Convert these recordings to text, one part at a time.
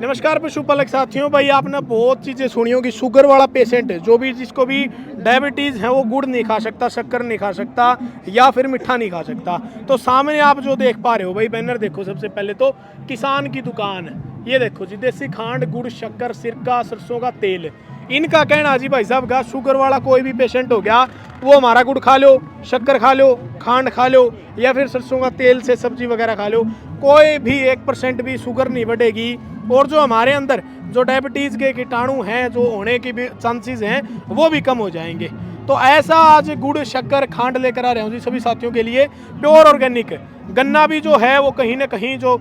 नमस्कार पशुपालक साथियों, भाई आपने बहुत चीज़ें सुनी होगी। शुगर वाला पेशेंट है, जो भी जिसको भी डायबिटीज़ है, वो गुड़ नहीं खा सकता, शक्कर नहीं खा सकता या फिर मीठा नहीं खा सकता। तो सामने आप जो देख पा रहे हो भाई, बैनर देखो। सबसे पहले तो किसान की दुकान, ये देखो जी, देसी खांड, गुड़, शक्कर, सिरका, सरसों का तेल। इनका कहना जी भाई साहब का, शुगर वाला कोई भी पेशेंट हो गया, वो हमारा गुड़ खा लो, शक्कर खा लो, खांड खा लो या फिर सरसों का तेल से सब्जी वगैरह खा लो, कोई भी 1% भी शुगर नहीं बढ़ेगी। और जो हमारे अंदर जो डायबिटीज़ के कीटाणु हैं, जो होने की भी चांसेस हैं, वो भी कम हो जाएंगे। तो ऐसा आज गुड़, शक्कर, खांड लेकर आ रहे हूँ जी सभी साथियों के लिए। प्योर ऑर्गेनिक गन्ना भी जो है वो कहीं ना कहीं जो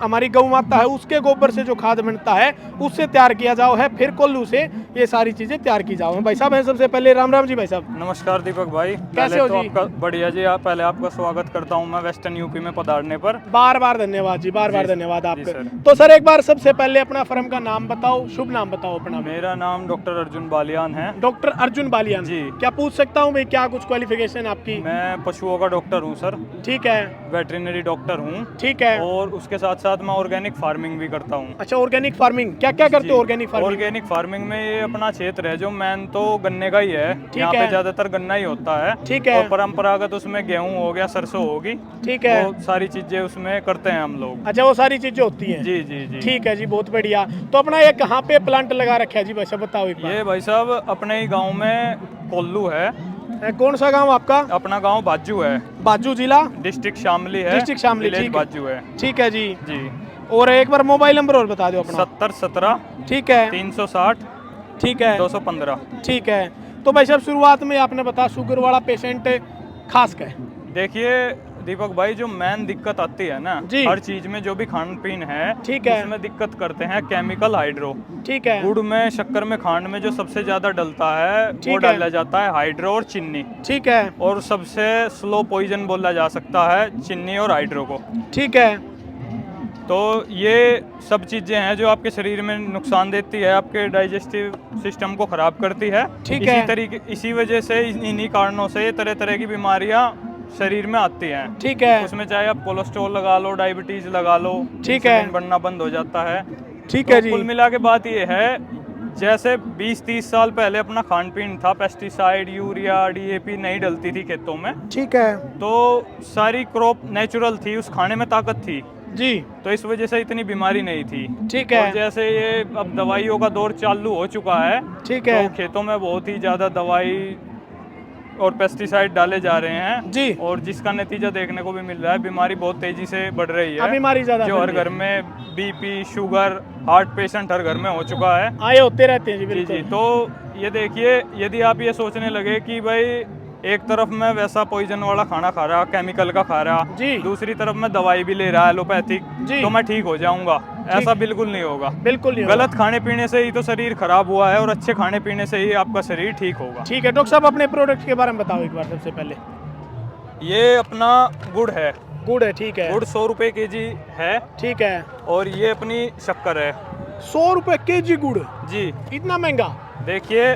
हमारी गौ माता है उसके गोबर से जो खाद बनता है उससे तैयार किया जाओ है, फिर कोल्लू से ये सारी चीज़ें तैयार की जाओ है। भाई साहब हैं सबसे पहले, राम राम जी भाई साहब। नमस्कार दीपक भाई, कैसे हो तो जी? आपका बढ़िया जी। पहले आपका स्वागत करता हूं मैं वेस्टर्न यूपी में पधारने पर। बार बार धन्यवाद जी, बार बार धन्यवाद जी आपका। सर। तो सर एक बार सबसे पहले अपना फर्म का नाम बताओ, शुभ नाम बताओ अपना। मेरा नाम डॉक्टर अर्जुन बालियान है। डॉक्टर अर्जुन बालियान जी। क्या पूछ सकता हूँ भाई, क्या कुछ क्वालिफिकेशन आपकी? मैं पशुओं का डॉक्टर हूं सर, ठीक है, वेटरिनरी डॉक्टर हूं। ठीक है। और उसके साथ साथ मैं ऑर्गेनिक फार्मिंग भी करता हूं। अच्छा, ऑर्गेनिक फार्मिंग क्या क्या करते हो? ऑर्गेनिक फार्मिंग, ऑर्गेनिक फार्मिंग में ये अपना क्षेत्र है जो मेन तो गन्ने का ही है। यहाँ है। पे ज्यादातर गन्ना ही होता है। ठीक है। और परंपरागत उसमें गेहूं हो गया, सरसों होगी, ठीक है। वो सारी चीजें उसमें करते हैं हम लोग। अच्छा, वो सारी चीजें होती हैं। जी जी जी। ठीक है जी, बहुत बढ़िया। तो अपना ये कहाँ पे प्लांट लगा रखा है जी भाई साहब, बताओ एक बार। ये भाई साहब अपने ही गांव में कोल्लू है। कौन सा गांव आपका? अपना गांव बाजू है, बाजू जिला, डिस्ट्रिक्ट शामली है। डिस्ट्रिक्ट शामली, विलेज ठीक है। बाजू है। ठीक है जी। जी। और एक बार मोबाइल नंबर और बता दो अपना। 7017 ठीक है, 360 ठीक है, 215। ठीक है। तो भाई साहब शुरुआत में आपने बताया शुगर वाला पेशेंट खास का है। देखिए दीपक भाई, जो मेन दिक्कत आती है ना जी। हर चीज में, जो भी खान पीन है, ठीक है। उसमें दिक्कत करते हैं केमिकल हाइड्रो। ठीक है, गुड़ में, शक्कर में, खांड में जो सबसे ज्यादा डलता है वो ठीक है। डाला जाता है हाइड्रो और चीनी। ठीक है, और सबसे स्लो पॉइजन बोला जा सकता है चीनी और हाइड्रो को। ठीक है। तो ये सब चीज़ें हैं जो आपके शरीर में नुकसान देती है, आपके डाइजेस्टिव सिस्टम को ख़राब करती है। ठीक है। इसी वजह से, इन्हीं कारणों से तरह तरह की बीमारियां शरीर में आती हैं। ठीक है, उसमें चाहे आप कोलेस्ट्रॉल लगा लो, डायबिटीज़ लगा लो, ठीक है। इंसुलिन बनना बंद हो जाता है। ठीक है जी। कुल मिला के बात ये है, जैसे 20-30 साल पहले अपना खान पीन था, पेस्टिसाइड, यूरिया, डीएपी नहीं डलती थी खेतों में, ठीक है तो सारी क्रॉप नेचुरल थी, उस खाने में ताकत थी, जी। तो इस वजह से इतनी बीमारी नहीं थी। ठीक है। और जैसे ये अब दवाइयों का दौर चालू हो चुका है, ठीक है तो खेतों में बहुत ही ज़्यादा दवाई और पेस्टिसाइड डाले जा रहे हैं जी। और जिसका नतीजा देखने को भी मिल रहा है, बीमारी बहुत तेजी से बढ़ रही अब है। बीमारी ज्यादा जो हर घर में बीपी, शुगर, हार्ट पेशेंट हर घर में हो चुका है। आए होते रहते हैं जी, जी बिल्कुल। जी। तो ये देखिए, यदि आप ये सोचने लगे कि भाई एक तरफ मैं वैसा पॉइजन वाला खाना खा रहा, केमिकल का खा रहा, जी। दूसरी तरफ मैं दवाई भी ले रहा एलोपैथिक, जी। तो मैं ठीक हो जाऊंगा, ऐसा बिल्कुल नहीं होगा। बिल्कुल नहीं होगा। गलत खाने पीने से ही तो शरीर खराब हुआ है और अच्छे खाने पीने से ही आपका शरीर ठीक होगा। ठीक है डॉक्टर साहब, अपने प्रोडक्ट के बारे में बताओ एक बार सबसे पहले। ये अपना गुड़ है। गुड़ है, ठीक है। गुड़ 100 रुपए केजी है। ठीक है। और ये अपनी शक्कर है। 100 रुपए केजी गुड़? जी। इतना महंगा? देखिए,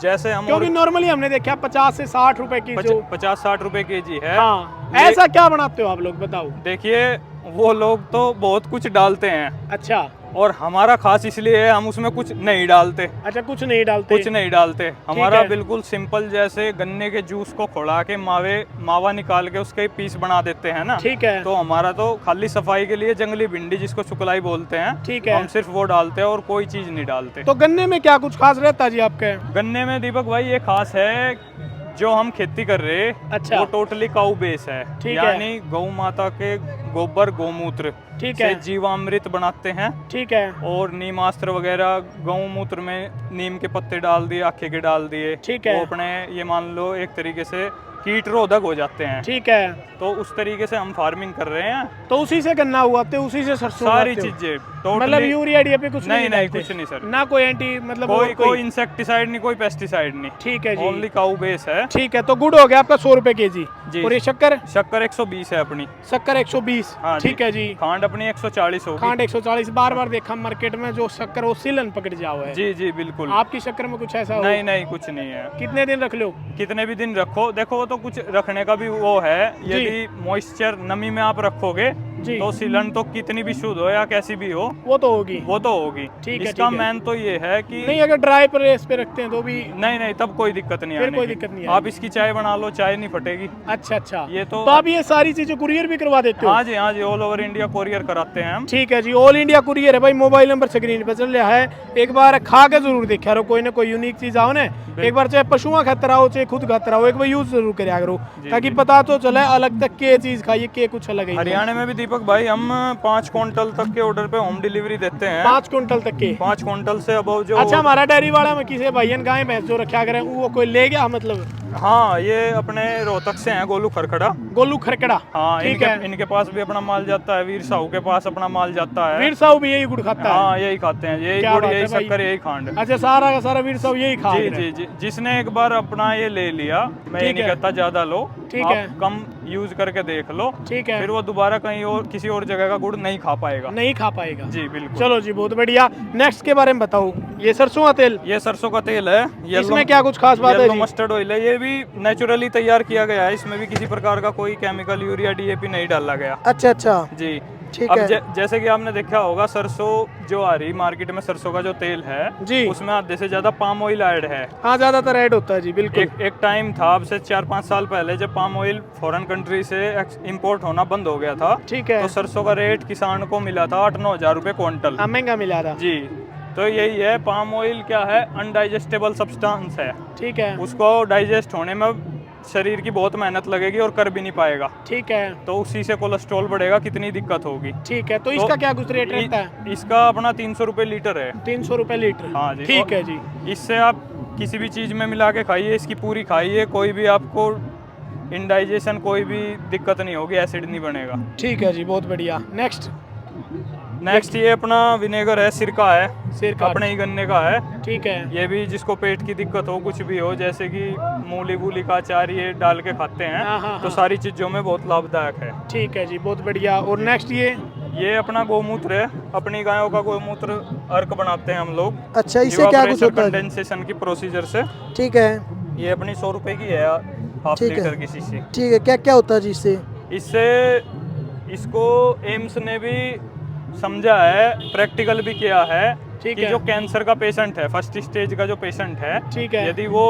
जैसे हम क्योंकि नॉर्मली हमने देखा 50 से 60 रुपए की जो 50-60 रुपए केजी है। हाँ, ऐसा क्या बनाते हो आप लोग, बताओ। देखिए, वो लोग तो बहुत कुछ डालते हैं। अच्छा। और हमारा खास इसलिए है, हम उसमें कुछ नहीं डालते। अच्छा, कुछ नहीं डालते? कुछ नहीं डालते। हमारा है। बिल्कुल सिंपल, जैसे गन्ने के जूस को खोला के मावा निकाल के उसके पीस बना देते हैं ना। ठीक है। तो हमारा तो खाली सफाई के लिए जंगली भिंडी, जिसको सुकलाई बोलते हैं, ठीक है, हम सिर्फ वो डालते हैं और कोई चीज नहीं डालते। तो गन्ने में क्या कुछ खास रहता है जी आपके? गन्ने में दीपक भाई ये खास है, जो हम खेती कर रहे हैं, अच्छा। वो टोटली काऊ बेस है। ठीक है। यानी गौ माता के गोबर, गोमूत्र ठीक से है। जीवामृत बनाते हैं। ठीक है। और नीमास्त्र वगैरह, गौमूत्र में नीम के पत्ते डाल दिए, आखे के डाल दिए। ठीक है। वो अपने, ये मान लो एक तरीके से कीट रोधक हो जाते हैं। ठीक है। तो उस तरीके से हम फार्मिंग कर रहे हैं। तो उसी से गन्ना उगाते हो, उसी से सरसों सारी उगाते हो? चीजें मतलब यूरिया डीएपी कुछ नहीं डालते? कुछ नहीं सर। ना कोई एंटी, मतलब कोई इंसेक्टिसाइड नहीं, कोई पेस्टिसाइड नहीं। ठीक है जी। ओनली काऊ बेस है। ठीक है। तो गुड़ हो गया आपका 100 रुपए केजी। जी। और ये शक्कर? शक्कर 120 है अपनी। शक्कर 120। हाँ ठीक है जी। खांड अपनी 140 होगी। खांड 140। बार बार देखा मार्केट में जो शक्कर वो सीलन पकड़ जाओ है। जी जी बिल्कुल। आपकी शक्कर में कुछ ऐसा हो? नहीं कुछ नहीं है। कितने दिन रख लो? कितने भी दिन रखो, देखो वो तो कुछ रखने का भी वो है। यदि मॉइस्चर, नमी में आप रखोगे जी। तो सीलन तो कितनी भी शुद्ध हो या कैसी भी हो, वो तो होगी। वो तो होगी। ठीक है, इसका ठीक है। मेन तो ये है कि नहीं, अगर ड्राई प्रेस पे रखते हैं तो भी नहीं नहीं, तब कोई दिक्कत नहीं फिर आने कोई की। दिक्कत नहीं आप आएगी। इसकी चाय बना लो, चाय नहीं फटेगी। अच्छा अच्छा। ये तो आप ये सारी चीजें कुरियर भी करवा देते हो? हाँ जी, हाँ जी, ऑल ओवर इंडिया कोरियर कराते हैं हम। ठीक है जी, ऑल इंडिया कुरियर है भाई। मोबाइल नंबर स्क्रीन पे चल रहा है, एक बार खा के जरूर देखा करो, कोई ना कोई यूनिक चीज आओ ना, एक बार चाहे पशुओं खातर आओ चाहे खुद खातर आओ, एक बार यूज जरूर करा करो, ताकि पता तो चले अलग तक के चीज खाइए के कुछ अलग है। हरियाणा में भी दीपक भाई हम 5 क्विंटल तक के ऑर्डर पे होम डिलीवरी देते हैं। 5 क्विंटल तक के? 5 क्विंटल से अबव जो। अच्छा, हमारा डेयरी वाला में किसी भाईयन गाय भैंस जो रखा करें वो कोई ले गया मतलब? हाँ, ये अपने रोहतक से हैं, गोलू खरखड़ा। गोलू खरकड़ा? हाँ, ठीक है। इनके पास भी अपना माल जाता है, वीर साहू के पास अपना माल जाता है। वीर साहू भी यही गुड़ खाता है? हाँ, यही खाते हैं, यही क्या गुड़, बात यही है भाई। शक्कर, यही खांड। अच्छा, सारा का सारा वीर साहू यही खा जी रहे हैं? जी जी, जिसने एक बार अपना ये ले लिया, मैं ये ठीक नहीं है। कहता ज्यादा लो, ठीक आप है। कम यूज करके देख लो, ठीक है। फिर वो दोबारा कहीं और किसी और जगह का गुड़ नहीं खा पाएगा। नहीं खा पाएगा? जी बिल्कुल। चलो जी, बहुत बढ़िया। नेक्स्ट के बारे में बताओ। ये सरसों का तेल? ये सरसों का तेल है। इसमें क्या कुछ खास बात है येलो जी? मस्टर्ड ऑयल है, ये भी नेचुरली तैयार किया गया है, इसमें भी किसी प्रकार का कोई केमिकल, यूरिया, डीएपी नहीं डाला गया। अच्छा अच्छा। जी। ठीक अब है। जैसे कि आपने देखा होगा, सरसों जो आ रही मार्केट में, सरसों का जो तेल है जी। उसमें आधे से ज्यादा पाम ऑयल ऐड है। हाँ, ज्यादातर ऐड होता है जी, बिल्कुल। एक टाइम था, अब से 4-5 साल पहले, जब पाम ऑयल फॉरेन कंट्री से इंपोर्ट होना बंद हो गया था। ठीक है। तो सरसों का रेट किसान को मिला था 8-9 हज़ार रुपए क्विंटल। हाँ, महंगा मिला था। जी। तो यही है, पाम ऑयल क्या है, अनडाइजेस्टेबल सब्सटेंस है। ठीक है। उसको डाइजेस्ट होने में शरीर की बहुत मेहनत लगेगी और कर भी नहीं पाएगा। ठीक है। तो उसी से कोलेस्ट्रॉल बढ़ेगा, कितनी दिक्कत होगी। ठीक है, तो इसका क्या कुछ रेट रहता है? इसका अपना 300 रुपए लीटर है। 300 रुपए लीटर? हाँ जी। ठीक है जी। इससे आप किसी भी चीज़ में मिला के खाइए, इसकी पूरी खाइए, कोई भी आपको इंडाइजेशन कोई भी दिक्कत नहीं होगी, एसिड नहीं बनेगा। ठीक है जी, बहुत बढ़िया। नेक्स्ट ये अपना विनेगर है, सिरका है, सिरका अपने ही गन्ने का है। ठीक है। ये भी जिसको पेट की दिक्कत हो, कुछ भी हो, जैसे कि मूली वूली का अचार ये डाल के खाते हैं, हाँ, हाँ, तो हाँ। सारी चीज़ों में बहुत लाभदायक है। ठीक है जी, बहुत बढ़िया। और नेक्स्ट ये अपना गौमूत्र है, अपनी गायों का गौमूत्र अर्क बनाते हैं हम लोग। अच्छा, इससे क्या कुछ होता है? कंडेंसेशन की प्रोसीजर से। ठीक है। ये अपनी 100 रुपए की है, हाफ ठीक है। लीटर की शीशी। ठीक है, क्या क्या होता है जी इससे? इससे इसको एम्स ने भी समझा है, प्रैक्टिकल भी किया है, ठीक कि है। जो कैंसर का पेशेंट है, फर्स्ट स्टेज का जो पेशेंट है, ठीक है। यदि वो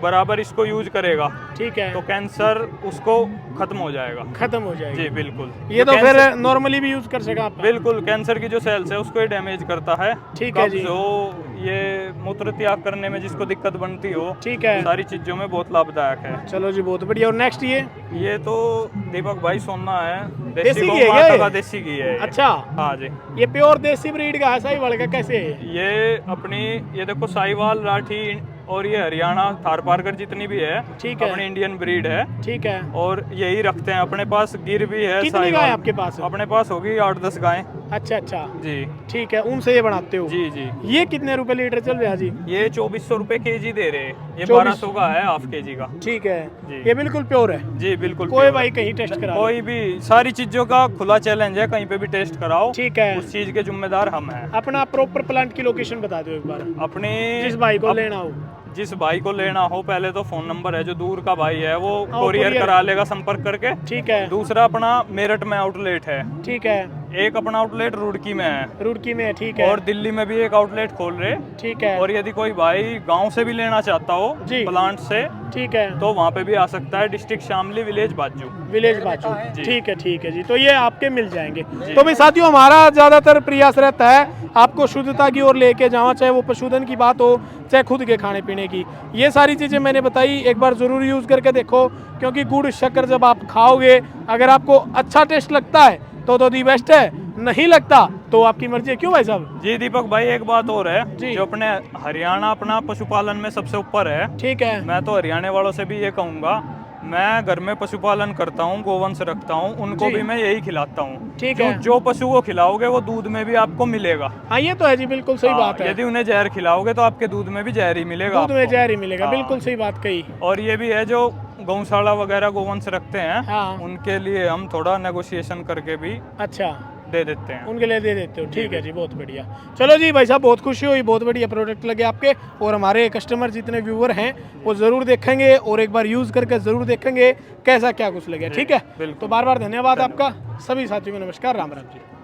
बराबर इसको यूज करेगा, ठीक है, तो कैंसर उसको खत्म हो जाएगा। खत्म हो जाएगी। जी बिल्कुल। ये तो कैंसर- फिर नॉर्मली भी यूज कर सका आप? बिल्कुल, कैंसर की जो सेल्स है उसको ये डैमेज करता है। ठीक है जी। कब्ज हो, ये मूत्र त्याग करने में जिसको दिक्कत बनती हो, ठीक है। सारी चीजों में बहुत लाभदायक है। चलो जी, बहुत बढ़िया। और नेक्स्ट ये तो दीपक भाई सोना है, देसी गौ घी है माता ये? का देसी घी है ये। अच्छा, हाँ जी। ये प्योर देसी ब्रीड का है, साहिवाल का? कैसे है? ये अपनी, ये देखो, साहिवाल, राठी और ये हरियाणा थार पारकर जितनी भी है, ठीक है। अपनी इंडियन ब्रीड है। ठीक है। और यही रखते हैं अपने पास। गिर भी है। कितनी गाय आपके पास? अपने पास होगी 8-10 गायें। अच्छा अच्छा। जी ठीक है, उनसे ये बनाते हो? जी जी। ये कितने रुपए लीटर चल रहा है जी? ये 2400 रुपए केजी दे रहे हैं। ये 2400 1200 का है, हाफ केजी का। ठीक है जी। ये बिल्कुल प्योर है? जी बिल्कुल। कोई pure भाई है। कहीं टेस्ट करा लो। कोई भी, सारी चीजों का खुला चैलेंज है, कहीं पे भी टेस्ट कराओ। ठीक है। उस चीज के जिम्मेदार हम हैं। अपना प्रॉपर प्लांट की लोकेशन बता दो एक बार, अपने जिस भाई को लेना हो। जिस भाई को लेना हो, पहले तो फोन नंबर है, जो दूर का भाई है वो हाँ, कोरियर courier। करा लेगा संपर्क करके। ठीक है। दूसरा अपना मेरठ में आउटलेट है। ठीक है। एक अपना आउटलेट रुड़की में है। रुड़की में है? ठीक है। और दिल्ली में भी एक आउटलेट खोल रहे। ठीक है। और यदि कोई भाई गांव से भी लेना चाहता हो, जी। प्लांट से, ठीक है। तो वहाँ पे भी आ सकता है। डिस्ट्रिक्ट शामली, विलेज बाजू। विलेज बाजू। जी। ठीक है जी, तो ये आपके मिल जाएंगे। तो भाई साथियों, हमारा ज्यादातर प्रयास रहता है आपको शुद्धता की ओर लेके जावा, चाहे वो पशुधन की बात हो चाहे खुद के खाने पीने की। ये सारी चीजें मैंने बताई, एक बार जरूर यूज करके देखो, क्योंकि गुड़ शक्कर जब आप खाओगे, अगर आपको अच्छा टेस्ट लगता है तो दी बेस्ट है, नहीं लगता तो आपकी मर्जी है। क्यों भाई साहब? जी दीपक भाई, एक बात और है, जी। जो अपने हरियाणा अपना पशुपालन में सबसे ऊपर है। ठीक है। मैं तो हरियाणा वालों से भी ये कहूँगा, मैं घर में पशुपालन करता हूँ, गोवंश रखता हूँ, उनको जी। भी मैं यही खिलाता हूँ। ठीक है। जो पशु को खिलाओगे वो दूध में भी आपको मिलेगा। हाँ, ये तो है जी, बिल्कुल सही बात है। यदि उन्हें जहर खिलाओगे तो आपके दूध में भी जहर ही मिलेगा। दूध में आपको। जहर ही मिलेगा, हाँ। बिल्कुल सही बात कही। और ये भी है, जो गौशाला वगैरह गोवंश रखते हैं, हाँ। उनके लिए हम थोड़ा नेगोशिएशन करके भी अच्छा। दे देते हैं। उनके लिए दे देते हो, ठीक है जी, बहुत बढ़िया। चलो जी भाई साहब, बहुत खुशी हुई, बहुत बढ़िया प्रोडक्ट लगे आपके, और हमारे कस्टमर जितने व्यूअर हैं वो ज़रूर देखेंगे और एक बार यूज़ करके ज़रूर देखेंगे कैसा क्या कुछ लगे, ठीक है। बिल्कुल। तो बार बार धन्यवाद आपका। सभी साथियों को नमस्कार, राम राम जी।